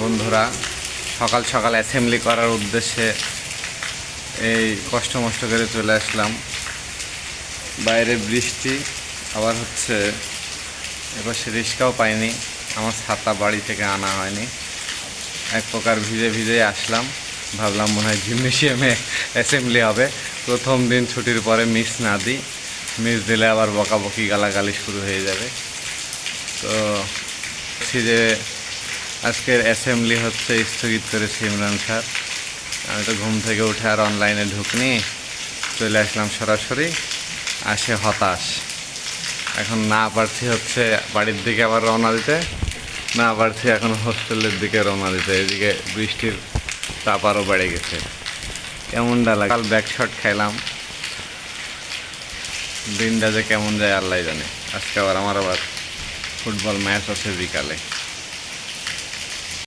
বন্ধুরা, সকাল সকাল অ্যাসেম্বলি করার উদ্দেশ্যে এই কষ্ট মষ্ট করে চলে আসলাম। বাইরে বৃষ্টি, আবার হচ্ছে এবার সে রিক্সাও পাইনি, আমার ছাতা বাড়ি থেকে আনা হয়নি। এক প্রকার ভিজে ভিজে আসলাম, ভাবলাম মনে হয় জিমনেশিয়ামে অ্যাসেম্বলি হবে। প্রথম দিন ছুটির পরে মিস না দিই, মিস দিলে আবার বকাবকি গালাগালি শুরু হয়ে যাবে। তো যে আজকের অ্যাসেম্বলি হচ্ছে স্থগিত করেছে ইমরান স্যার। আমি তো ঘুম থেকে উঠে আর অনলাইনে ঢুকনি, চলে আসলাম সরাসরি। আসে হতাশ, এখন না পারছি হচ্ছে বাড়ির দিকে আবার রওনা দিতে, না পারছি এখন হোস্টেলের দিকে রওনা দিতে। এদিকে বৃষ্টির তাপ আরও বেড়ে গেছে, কেমনটা লাগে। কাল ব্যাক শট খাইলাম, দিনটা যে কেমন যায় আল্লাহ জানে। আজকে আবার আমার ফুটবল ম্যাচ আছে বিকালে।